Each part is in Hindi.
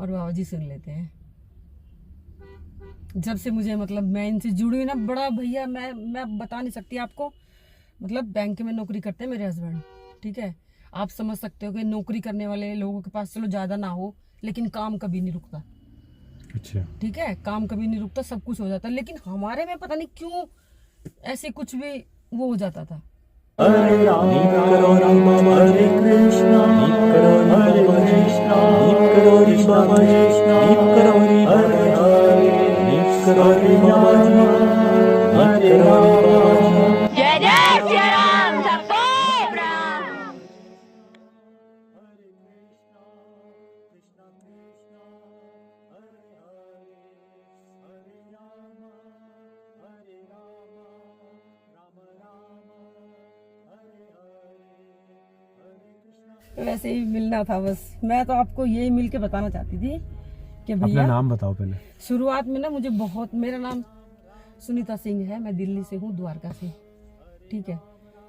और बाबा जी सुन लेते हैं। जब से मुझे मतलब मैं इनसे जुड़ी हुई ना, बड़ा भैया मैं बता नहीं सकती आपको। मतलब बैंक में नौकरी करते हैं मेरे हस्बैंड, ठीक है। आप समझ सकते हो कि नौकरी करने वाले लोगों के पास चलो ज़्यादा ना हो, लेकिन काम कभी नहीं रुकता। अच्छा, ठीक है, काम कभी नहीं रुकता, सब कुछ हो जाता। लेकिन हमारे में पता नहीं क्यों ऐसे कुछ भी वो हो जाता था। हरे राम हरे कृष्णा हरे कृष्णा हरे राम। जय जय श्री राम, सबको प्रणाम। वैसे ही मिलना था बस। मैं तो आपको यही मिल के बताना चाहती थी कि अपना भैया नाम बताओ पहले। शुरुआत में ना मुझे बहुत, मेरा नाम सुनीता सिंह है, मैं दिल्ली से हूँ, द्वारका से, ठीक है।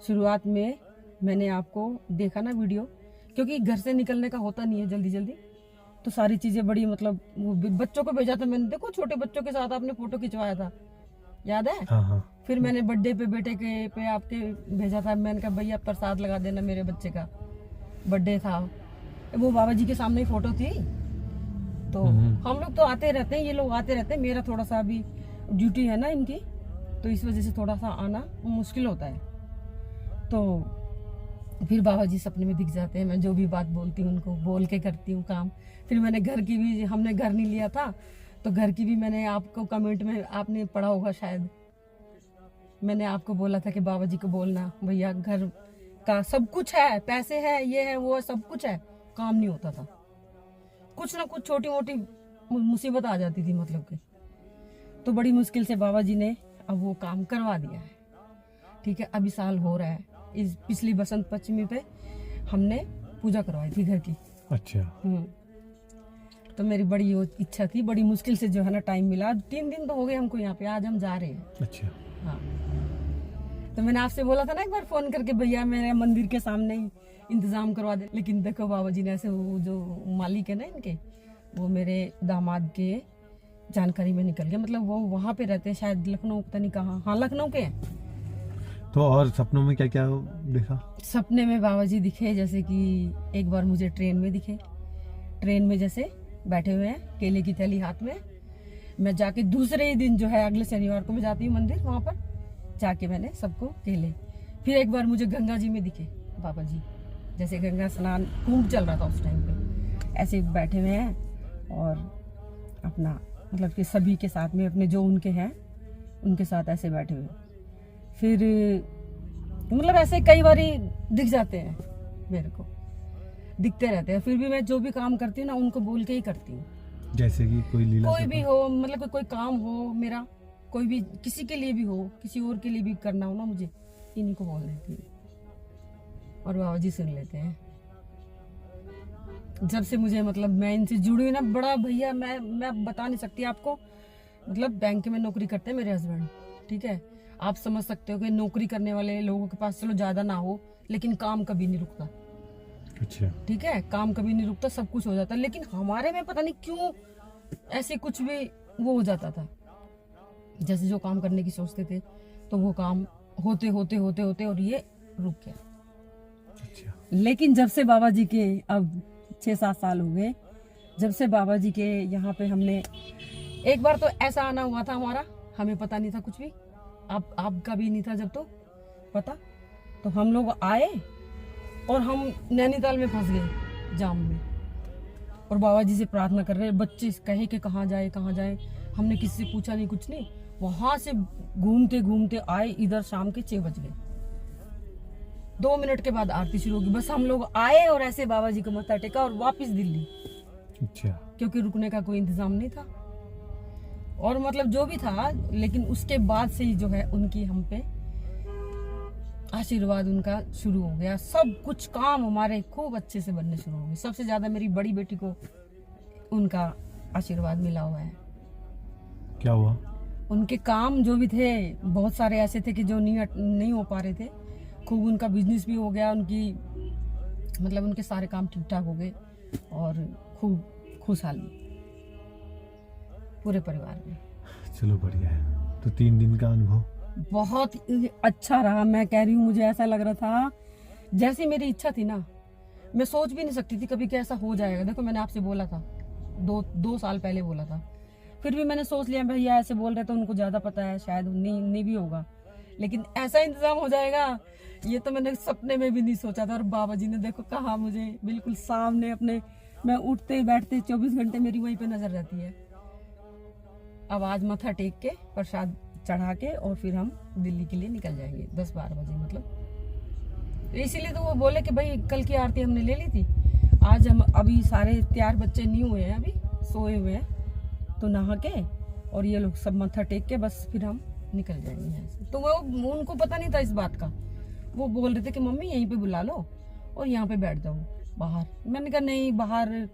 शुरुआत में मैंने आपको देखा ना वीडियो, क्योंकि घर से निकलने का होता नहीं है जल्दी जल्दी, तो सारी चीज़ें बड़ी मतलब वो बच्चों को भेजा था मैंने, देखो छोटे बच्चों के साथ आपने फोटो खिंचवाया था, याद है? हाँ हाँ। फिर मैंने बर्थडे पे बेटे के पे आपके भेजा था, मैंने कहा भैया प्रसाद लगा देना, मेरे बच्चे का बर्थडे था। वो बाबा जी के सामने ही फोटो थी। तो हम लोग तो आते रहते हैं, ये लोग आते रहते हैं, मेरा थोड़ा सा अभी ड्यूटी है ना इनकी, तो इस वजह से थोड़ा सा आना मुश्किल होता है। तो फिर बाबा जी सपने में दिख जाते हैं, मैं जो भी बात बोलती हूँ उनको बोल के करती हूँ काम। फिर मैंने घर की भी, हमने घर नहीं लिया था, तो घर की भी मैंने आपको कमेंट में आपने पढ़ा होगा शायद, मैंने आपको बोला था कि बाबा जी को बोलना भैया घर का सब कुछ है, पैसे है, ये है वो है, सब कुछ है, काम नहीं होता था। कुछ ना कुछ छोटी मोटी मुसीबत आ जाती थी मतलब के, तो बड़ी मुश्किल से बाबा जी ने अब वो काम करवा दिया है, ठीक है। अभी साल हो रहा है, इस पिछली बसंत पंचमी पे हमने पूजा करवाई थी घर की। अच्छा। तो मेरी बड़ी वो इच्छा थी, बड़ी मुश्किल से जो है ना टाइम मिला। 3 दिन तो हो गए हमको यहाँ पे, आज हम जा रहे हैं। अच्छा। हाँ, तो मैंने आपसे बोला था ना एक बार फोन करके भैया मेरे मंदिर के सामने ही इंतजाम करवा दे, लेकिन देखो बाबा जी ने ऐसे, वो जो मालिक है ना इनके, वो मेरे दामाद के जानकारी में निकल गया। मतलब वो वहाँ पे रहते हैं शायद, लखनऊ, पता नहीं कहाँ। हाँ, लखनऊ के हैं। तो और सपनों में क्या क्या देखा? सपने में बाबा जी दिखे, जैसे कि एक बार मुझे ट्रेन में दिखे, ट्रेन में जैसे बैठे हुए हैं, केले की थैली हाथ में। मैं जाके दूसरे ही दिन जो है, अगले शनिवार को मैं जाती हूँ मंदिर, वहाँ पर जाके मैंने सबको केले। फिर एक बार मुझे गंगा जी में दिखे बाबा जी, जैसे गंगा स्नान कुंभ चल रहा था उस टाइम पे, ऐसे बैठे हुए हैं और अपना मतलब कि सभी के साथ में, अपने जो उनके हैं उनके साथ ऐसे बैठे हुए। फिर मतलब ऐसे कई बार दिख जाते हैं मेरे को, दिखते रहते हैं। फिर भी मैं जो भी काम करती हूँ ना उनको बोल के ही करती हूँ। जैसे कि कोई लीला, कोई भी हो, मतलब कोई काम हो मेरा, कोई भी किसी के लिए भी हो, किसी और के लिए भी करना हो ना, मुझे इन्हीं को बोल देती हूँ और बाबा जी सुन लेते हैं। जब से मुझे मतलब मैं इनसे जुड़ी हुई ना, बड़ा भैया मैं बता नहीं सकती आपको। मतलब बैंक में नौकरी करते हैं मेरे हस्बैंड, ठीक है। आप समझ सकते हो कि नौकरी करने वाले लोगों के पास चलो ज़्यादा ना हो, लेकिन काम कभी नहीं रुकता। अच्छा, ठीक है, काम कभी नहीं रुकता, सब कुछ हो जाता। लेकिन हमारे में पता नहीं क्यों ऐसे कुछ भी वो हो जाता था। जैसे जो काम करने की सोचते थे तो वो काम होते होते होते होते और ये रुक गया। अच्छा। लेकिन जब से बाबा जी के, अब 6-7 साल हो गए, जब से बाबा जी के यहाँ पे हमने, एक बार तो ऐसा आना हुआ था हमारा, हमें पता नहीं था कुछ भी, आपका भी नहीं था जब तो पता। तो हम लोग आए और हम नैनीताल में फंस गए जाम में, और बाबा जी से प्रार्थना कर रहे हैं, बच्चे कहे कि कहाँ जाए कहाँ जाए। हमने किसी से पूछा नहीं, कुछ नहीं, वहां से घूमते घूमते आए इधर, शाम के 6 बज गए। 2 मिनट के बाद आरती शुरू होगी, बस हम लोग आए और ऐसे बाबा जी को मत्था टेका और वापस दिल्ली। अच्छा। क्योंकि रुकने का कोई इंतजाम नहीं था और मतलब जो भी था, लेकिन उसके बाद से ही जो है उनकी हम पे आशीर्वाद उनका शुरू हो गया। सब कुछ काम हमारे खूब अच्छे से बनने शुरू हो गए। सबसे ज्यादा मेरी बड़ी बेटी को उनका आशीर्वाद मिला हुआ है। क्या हुआ? उनके काम जो भी थे, बहुत सारे ऐसे थे कि जो नहीं हो पा रहे थे, खूब उनका बिजनेस भी हो गया, उनकी मतलब उनके सारे काम ठीक ठाक हो गए और खूब खुशहाली। पूरे परिवार में। चलो बढ़िया है। तो 3 दिन का अनुभव बहुत ही अच्छा रहा। मैं कह रही हूँ, मुझे ऐसा लग रहा था जैसी मेरी इच्छा थी ना, मैं सोच भी नहीं सकती थी कभी कि ऐसा हो जाएगा। देखो मैंने आपसे बोला था, दो साल पहले बोला था, फिर भी मैंने सोच लिया भैया ऐसे बोल रहे तो उनको ज्यादा पता है, शायद नहीं भी होगा, लेकिन ऐसा इंतजाम हो जाएगा ये तो मैंने सपने में भी नहीं सोचा था। और बाबा जी ने देखो कहा मुझे बिल्कुल सामने अपने, मैं उठते बैठते 24 घंटे मेरी वहीं पे नजर रहती है। अब आज मत्था टेक के प्रसाद चढ़ा के और फिर हम दिल्ली के लिए निकल जाएंगे 10-12 बजे मतलब। इसीलिए तो वो बोले कि भाई कल की आरती हमने ले ली थी, आज हम अभी सारे तैयार, बच्चे नहीं हुए हैं, अभी सोए हुए हैं, तो नहा के और ये लोग सब मत्था टेक के बस फिर हम निकल जाएंगे यहाँ से। तो वो उनको पता नहीं था इस बात का, वो बोल रहे थे कि मम्मी यहीं पे बुला लो और यहाँ पे बैठ जाओ बाहर। मैंने कहा नहीं, बाहर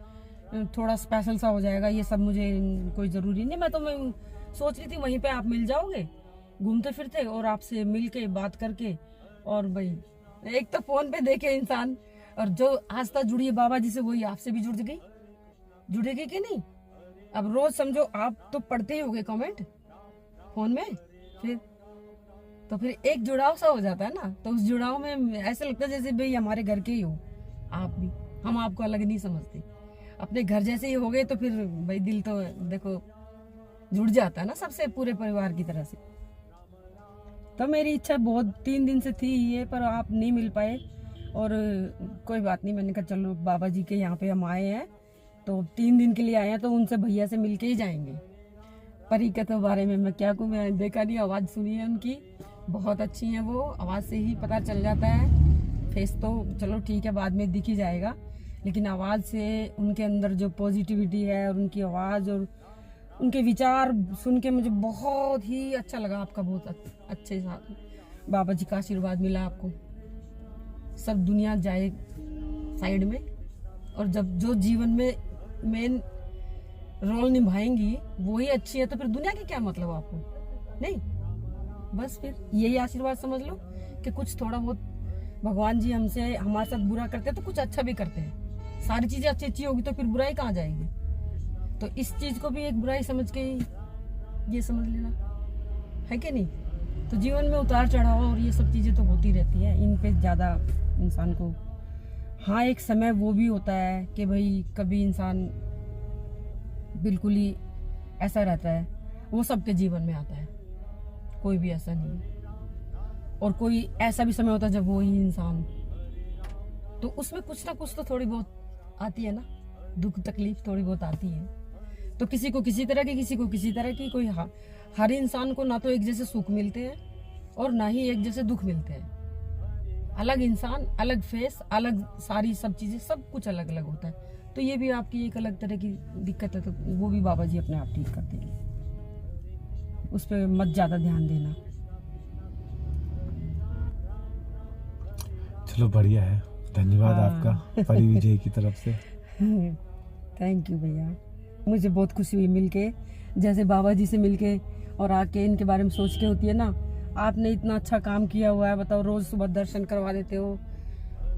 थोड़ा स्पेशल सा हो जाएगा, ये सब मुझे कोई ज़रूरी नहीं। मैं सोच रही थी वहीं पे आप मिल जाओगे घूमते फिरते और आपसे मिल के बात करके, और भाई एक तो फोन पे देखे इंसान, और जो आस्था जुड़ी है बाबा जी से वही आपसे भी जुड़ेगी कि नहीं। अब रोज समझो आप तो पढ़ते ही होगे कमेंट फोन में, फिर एक जुड़ाव सा हो जाता है ना, तो उस जुड़ाव में ऐसा लगता है जैसे भाई हमारे घर के ही हो आप भी, हम आपको अलग नहीं समझते, अपने घर जैसे ही हो गए, तो फिर भाई दिल तो देखो जुड़ जाता है ना सबसे, पूरे परिवार की तरह से। तो मेरी इच्छा बहुत 3 दिन से थी ये, पर आप नहीं मिल पाए, और कोई बात नहीं, मैंने कहा चलो बाबा जी के यहाँ पे हम आए हैं तो 3 दिन के लिए आए हैं तो उनसे भैया से मिल के ही जाएंगे। परी के तो बारे में मैं क्या कहूँ, मैं देखा नहीं, आवाज़ सुनी है उनकी, बहुत अच्छी है वो, आवाज़ से ही पता चल जाता है। फेस तो चलो ठीक है बाद में दिख ही जाएगा, लेकिन आवाज़ से उनके अंदर जो पॉजिटिविटी है और उनकी आवाज़ और उनके विचार सुन के मुझे बहुत ही अच्छा लगा। आपका बहुत अच्छे साथ बाबा जी का आशीर्वाद मिला आपको। सब दुनिया जाए साइड में, और जब जो जीवन में मेन रोल निभाएंगी वही अच्छी है, तो फिर दुनिया की क्या मतलब आपको, नहीं। बस फिर यही आशीर्वाद समझ लो कि कुछ थोड़ा बहुत भगवान जी हमसे हमारे साथ बुरा करते हैं तो कुछ अच्छा भी करते हैं। सारी चीजें अच्छी होगी तो फिर बुराई कहाँ जाएगी। तो इस चीज को भी एक बुराई समझ के ये समझ लेना है कि नहीं। तो जीवन में उतार चढ़ाव और ये सब चीजें तो होती रहती है, इन पे ज्यादा इंसान को, हाँ एक समय वो भी होता है कि भाई कभी इंसान बिल्कुल ही ऐसा रहता है, वो सबके जीवन में आता है, कोई भी ऐसा नहीं है। और कोई ऐसा भी समय होता है जब वो ही इंसान, तो उसमें कुछ ना कुछ तो थोड़ी बहुत आती है ना, दुख तकलीफ थोड़ी बहुत आती है। तो किसी को किसी तरह की, किसी को किसी तरह की, कोई हर इंसान को ना तो एक जैसे सुख मिलते हैं और ना ही एक जैसे दुख मिलते हैं। अलग इंसान, अलग फेस, अलग सारी सब चीजें, सब कुछ अलग अलग होता है। तो ये भी आपकी एक अलग तरह की दिक्कत है, तो वो भी बाबा जी अपने आप ठीक कर देंगे, उस पर मत ज्यादा ध्यान देना। चलो बढ़िया है, धन्यवाद आपका परी विजय की तरफ से। थैंक यू भैया, मुझे बहुत खुशी हुई मिलके, जैसे बाबा जी से मिलके और आके इनके बारे में सोच के होती है ना। आपने इतना अच्छा काम किया हुआ है, बताओ, रोज सुबह दर्शन करवा देते हो,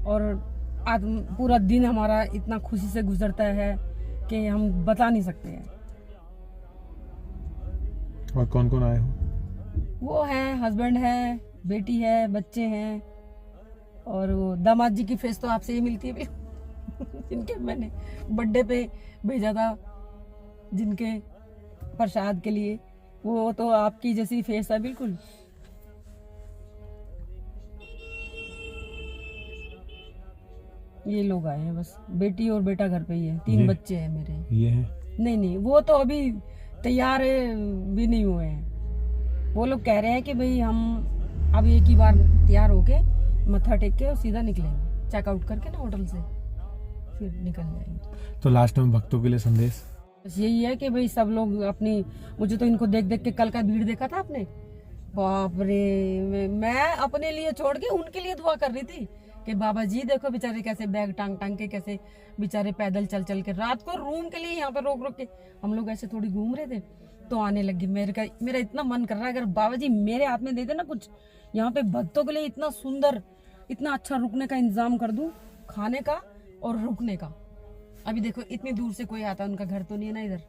और आज पूरा दिन हमारा इतना खुशी से गुजरता है कि हम बता नहीं सकते हैं। और कौन कौन आए हो? वो है, हस्बैंड है, बेटी है, बच्चे हैं, और वो दामाद जी की फेस तो आपसे ही मिलती है जिनके मैंने बर्थडे पे भेजा था, जिनके प्रसाद के लिए, वो तो आपकी जैसी फेस है बिल्कुल। ये लोग आए हैं बस, बेटी और बेटा घर पे ही है, 3 बच्चे हैं मेरे। ये है? नहीं, वो तो अभी तैयार भी नहीं हुए हैं। वो लोग कह रहे हैं कि भाई हम अब एक ही बार तैयार होके मत्था टेक के और सीधा निकलेंगे, चेकआउट करके ना होटल से, फिर निकल जाएंगे। तो लास्ट में भक्तों के लिए संदेश बस यही है कि भाई सब लोग अपनी, मुझे तो इनको देख देख के कल का भीड़ देखा था आपने, बाप रे, मैं अपने लिए छोड़ के उनके लिए दुआ कर रही थी कि बाबा जी देखो बेचारे कैसे बैग टांग टांग के, कैसे बेचारे पैदल चल चल के, रात को रूम के लिए यहाँ पे रोक रोक के हम लोग ऐसे थोड़ी घूम रहे थे, तो आने लगी। मेरा इतना मन कर रहा है अगर बाबा जी मेरे हाथ में दे दे ना कुछ, यहाँ पे भक्तों के लिए इतना सुंदर, इतना अच्छा रुकने का इंतजाम कर दूं, खाने का और रुकने का। अभी देखो इतनी दूर से कोई आता है, उनका घर तो नहीं है ना इधर,